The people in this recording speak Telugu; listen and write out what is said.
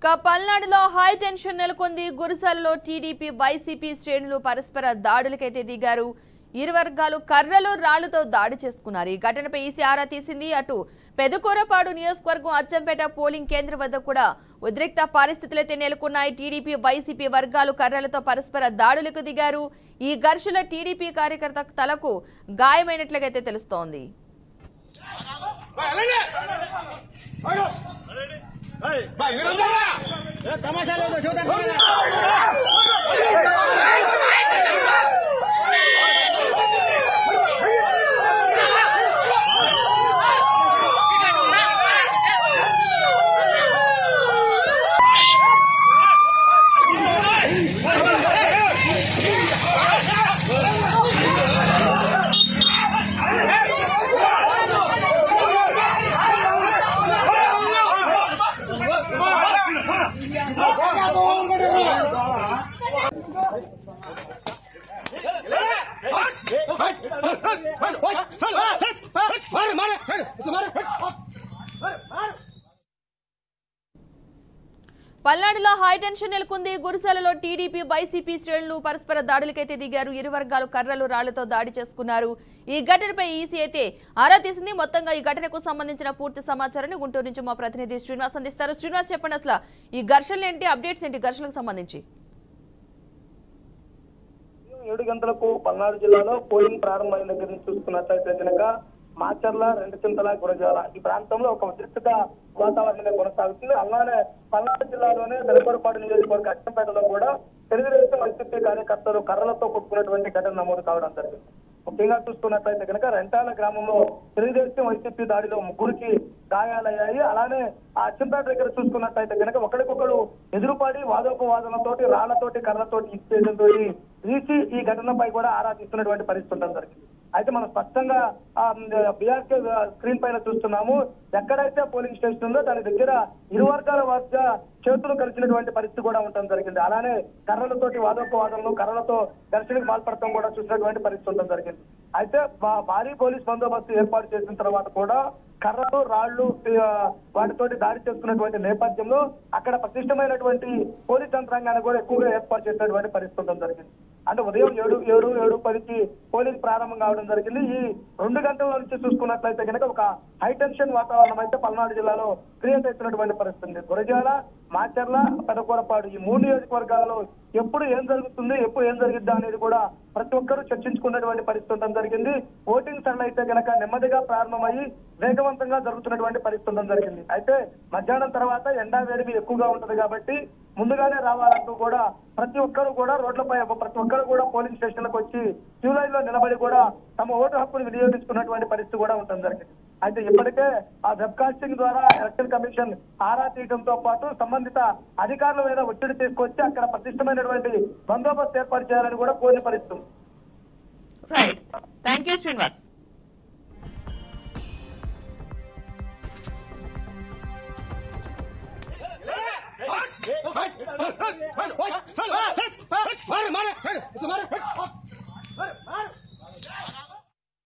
పల్నాడులో హై టెన్షన్ నెలకొంది. గురుసాలలో టీడీపీ వైసీపీ శ్రేణులు పరస్పర దాడులకైతే దిగారు. ఇరు వర్గాలు కర్రలు రాళ్లతో దాడి చేసుకున్నారు. ఈ ఘటనపై ఈసీ ఆరా తీసింది. అటు పెదకూరపాడు నియోజకవర్గం అచ్చంపేట పోలింగ్ కేంద్రం వద్ద కూడా ఉద్రిక్త పరిస్థితులైతే నెలకొన్నాయి. టీడీపీ వైసీపీ వర్గాలు కర్రలతో పరస్పర దాడులకు దిగారు. ఈ ఘర్షణ టీడీపీ కార్యకర్త తలకు గాయమైనట్లుగా తెలుస్తోంది. పల్నాడులో హై టెన్షన్ నెలకొంది. గురుసాలలో టీడీపీ వైసీపీ శ్రేణులు పరస్పర దాడులకైతే దిగారు. ఇరు వర్గాలు కర్రలు రాళ్లతో దాడి చేసుకున్నారు. ఈ ఘటనపై ఈసీ అయితే ఆరా తీసింది. మొత్తంగా ఈ ఘటనకు సంబంధించిన పూర్తి సమాచారాన్ని గుంటూరు నుంచి మా ప్రతినిధి శ్రీనివాస్ అందిస్తారు. శ్రీనివాస్, చెప్పండి, అసలు ఈ ఘర్షణలు ఏంటి, అప్డేట్స్ ఏంటి ఘర్షణకు సంబంధించి? 7 గంటలకు పల్నాడు జిల్లాలో పోలింగ్ ప్రారంభమైన దగ్గర నుంచి చూసుకున్నట్లయితే కనుక మాచర్ల, రెండుచింతల, గురజాల ఈ ప్రాంతంలో ఒక ఉద్రిక్తత వాతావరణమే కొనసాగుతుంది. అలానే పల్నాడు జిల్లాలోనే పెదకూరపాడు నియోజకవర్గ అచ్చంపేటలో కూడా తెలుగుదేశం వైసీపీ కార్యకర్తలు కర్రలతో కొట్టుకున్నటువంటి ఘటన నమోదు కావడం జరిగింది. ముఖ్యంగా చూసుకున్నట్లయితే కనుక రెంటాల గ్రామంలో తెలుగుదేశం వైసీపీ దాడిలో 3కి గాయాలయ్యాయి. అలానే ఆ అచ్చంపేట దగ్గర చూసుకున్నట్లయితే కనుక ఒకరికొకరు ఎదురుపడి వాదోపవాదనతోటి రాళ్లతోటి కర్రలతోటి ఇచ్చేయడంతో ఈసీ ఈ ఘటనపై కూడా ఆరా తీస్తున్నటువంటి పరిస్థితి ఉండడం జరిగింది. అయితే మనం స్పష్టంగా బీఆర్కే స్క్రీన్ పైన చూస్తున్నాము. ఎక్కడైతే పోలింగ్ స్టేషన్ ఉందో దాని దగ్గర ఇరు వర్గాల మధ్య చేతులు కలిసినటువంటి పరిస్థితి కూడా ఉండడం జరిగింది. అలానే కర్రలతోటి వాదోపవాదనలు, కర్రలతో ఘర్షణకు పాల్పడటం కూడా చూసినటువంటి పరిస్థితి ఉండడం జరిగింది. అయితే భారీ పోలీస్ బందోబస్తు ఏర్పాటు చేసిన తర్వాత కూడా కర్రలు, రాళ్లు వాటితోటి దాడి చేసుకున్నటువంటి నేపథ్యంలో అక్కడ పటిష్టమైనటువంటి పోలీస్ యంత్రాంగాన్ని కూడా ఎక్కువగా ఏర్పాటు చేసినటువంటి పరిస్థితి ఉండడం జరిగింది. అంటే ఉదయం 7:10కి పోలింగ్ ప్రారంభం కావడం జరిగింది. ఈ 2 గంటల నుంచి చూసుకున్నట్లయితే కనుక ఒక హై టెన్షన్ వాతావరణం అయితే పల్నాడు జిల్లాలో క్రియేట్ అవుతున్నటువంటి పరిస్థితి. గురజాల, మాచర్ల, పెదకూరపాడు ఈ 3 నియోజకవర్గాలలో ఎప్పుడు ఏం జరుగుతుంది, ఎప్పుడు ఏం జరిగిద్దా అనేది కూడా ప్రతి ఒక్కరూ చర్చించుకున్నటువంటి పరిస్థితి ఉండడం జరిగింది. ఓటింగ్ సరళ అయితే కనుక నెమ్మదిగా ప్రారంభమయ్యి వేగవంతంగా జరుగుతున్నటువంటి పరిస్థితి ఉండడం జరిగింది. అయితే మధ్యాహ్నం తర్వాత ఎండా వేడిమి ఎక్కువగా ఉంటది కాబట్టి ముందుగానే రావాలంటూ కూడా ప్రతి ఒక్కరు కూడా రోడ్లపై ప్రతి ఒక్కరు కూడా పోలింగ్ స్టేషన్లకు వచ్చి క్యూ లైన్ లో నిలబడి కూడా తమ ఓటు హక్కును వినియోగించుకున్నటువంటి పరిస్థితి కూడా ఉండడం జరిగింది. అయితే ఇప్పటికే ఆ వెబ్కాస్టింగ్ ద్వారా ఎలక్షన్ కమిషన్ ఆరా తీయడంతో పాటు సంబంధిత అధికారుల మీద ఒత్తిడి తీసుకొచ్చి అక్కడ పటిష్టమైనటువంటి బందోబస్తు ఏర్పాటు చేయాలని కూడా కోరిన పరిస్థితి. Right, thank you Srinivas. Hey!